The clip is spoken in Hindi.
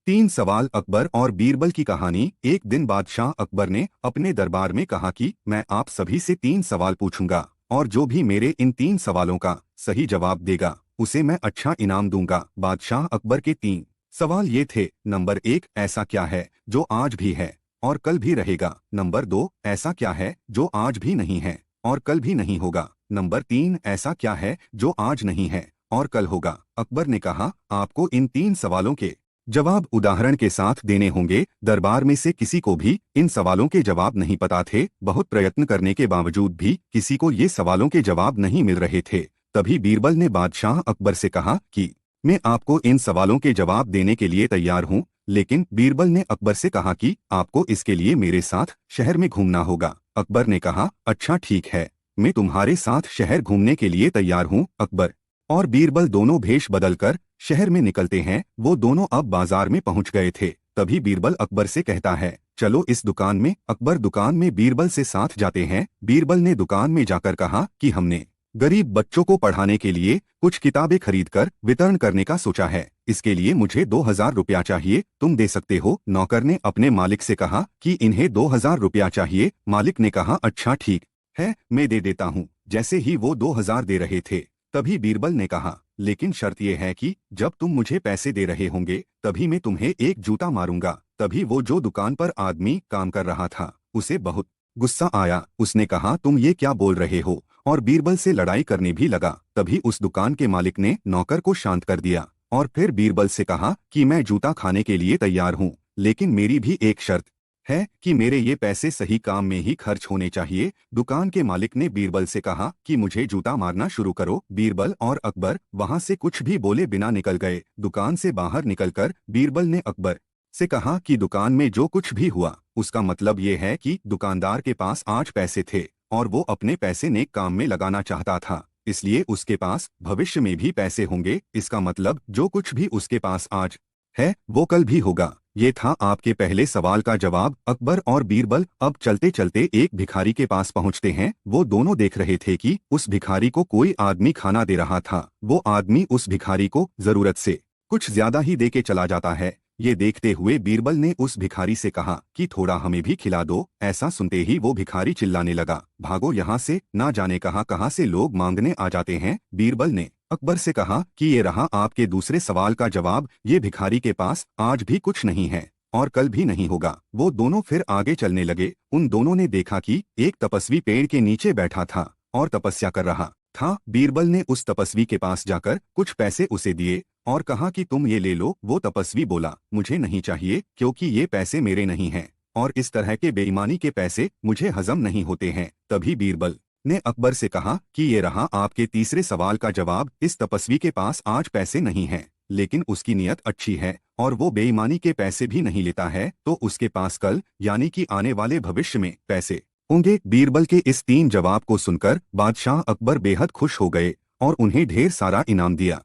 तीन सवाल अकबर और बीरबल की कहानी। एक दिन बादशाह अकबर ने अपने दरबार में कहा कि मैं आप सभी से तीन सवाल पूछूंगा और जो भी मेरे इन तीन सवालों का सही जवाब देगा उसे मैं अच्छा इनाम दूंगा। बादशाह अकबर के तीन सवाल ये थे। नंबर एक, ऐसा क्या है जो आज भी है और कल भी रहेगा। नंबर दो, ऐसा क्या है जो आज भी नहीं है और कल भी नहीं होगा। नंबर तीन, ऐसा क्या है जो आज नहीं है और कल होगा। अकबर ने कहा, आपको इन तीन सवालों के जवाब उदाहरण के साथ देने होंगे। दरबार में से किसी को भी इन सवालों के जवाब नहीं पता थे। बहुत प्रयत्न करने के बावजूद भी किसी को ये सवालों के जवाब नहीं मिल रहे थे। तभी बीरबल ने बादशाह अकबर से कहा कि मैं आपको इन सवालों के जवाब देने के लिए तैयार हूँ। लेकिन बीरबल ने अकबर से कहा कि आपको इसके लिए मेरे साथ शहर में घूमना होगा। अकबर ने कहा, अच्छा ठीक है, मैं तुम्हारे साथ शहर घूमने के लिए तैयार हूँ। अकबर और बीरबल दोनों भेष बदलकर शहर में निकलते हैं। वो दोनों अब बाजार में पहुंच गए थे। तभी बीरबल अकबर से कहता है, चलो इस दुकान में। अकबर दुकान में बीरबल से साथ जाते हैं। बीरबल ने दुकान में जाकर कहा कि हमने गरीब बच्चों को पढ़ाने के लिए कुछ किताबें खरीदकर वितरण करने का सोचा है। इसके लिए मुझे 2000 रुपया चाहिए, तुम दे सकते हो। नौकर ने अपने मालिक से कहा कि इन्हें 2000 रुपया चाहिए। मालिक ने कहा, अच्छा ठीक है, मैं दे देता हूँ। जैसे ही वो 2000 दे रहे थे तभी बीरबल ने कहा, लेकिन शर्त यह है कि जब तुम मुझे पैसे दे रहे होंगे तभी मैं तुम्हें एक जूता मारूंगा। तभी वो जो दुकान पर आदमी काम कर रहा था उसे बहुत गुस्सा आया। उसने कहा, तुम ये क्या बोल रहे हो, और बीरबल से लड़ाई करने भी लगा। तभी उस दुकान के मालिक ने नौकर को शांत कर दिया और फिर बीरबल से कहा कि मैं जूता खाने के लिए तैयार हूँ, लेकिन मेरी भी एक शर्त है कि मेरे ये पैसे सही काम में ही खर्च होने चाहिए। दुकान के मालिक ने बीरबल से कहा कि मुझे जूता मारना शुरू करो। बीरबल और अकबर वहां से कुछ भी बोले बिना निकल गए। दुकान से बाहर निकलकर बीरबल ने अकबर से कहा कि दुकान में जो कुछ भी हुआ उसका मतलब ये है कि दुकानदार के पास आज पैसे थे और वो अपने पैसे नेक काम में लगाना चाहता था, इसलिए उसके पास भविष्य में भी पैसे होंगे। इसका मतलब जो कुछ भी उसके पास आज है वो कल भी होगा। ये था आपके पहले सवाल का जवाब। अकबर और बीरबल अब चलते चलते एक भिखारी के पास पहुंचते हैं। वो दोनों देख रहे थे कि उस भिखारी को कोई आदमी खाना दे रहा था। वो आदमी उस भिखारी को जरूरत से कुछ ज्यादा ही दे के चला जाता है। ये देखते हुए बीरबल ने उस भिखारी से कहा कि थोड़ा हमें भी खिला दो। ऐसा सुनते ही वो भिखारी चिल्लाने लगा, भागो यहाँ से, ना जाने कहाँ से लोग मांगने आ जाते हैं। बीरबल ने अकबर से कहा कि ये रहा आपके दूसरे सवाल का जवाब। ये भिखारी के पास आज भी कुछ नहीं है और कल भी नहीं होगा। वो दोनों फिर आगे चलने लगे। उन दोनों ने देखा कि एक तपस्वी पेड़ के नीचे बैठा था और तपस्या कर रहा था। बीरबल ने उस तपस्वी के पास जाकर कुछ पैसे उसे दिए और कहा कि तुम ये ले लो। वो तपस्वी बोला, मुझे नहीं चाहिए, क्योंकि ये पैसे मेरे नहीं हैं और इस तरह के बेईमानी के पैसे मुझे हजम नहीं होते हैं। तभी बीरबल ने अकबर से कहा कि ये रहा आपके तीसरे सवाल का जवाब। इस तपस्वी के पास आज पैसे नहीं हैं, लेकिन उसकी नीयत अच्छी है और वो बेईमानी के पैसे भी नहीं लेता है, तो उसके पास कल यानी कि आने वाले भविष्य में पैसे होंगे। बीरबल के इस तीन जवाब को सुनकर बादशाह अकबर बेहद खुश हो गए और उन्हें ढेर सारा इनाम दिया।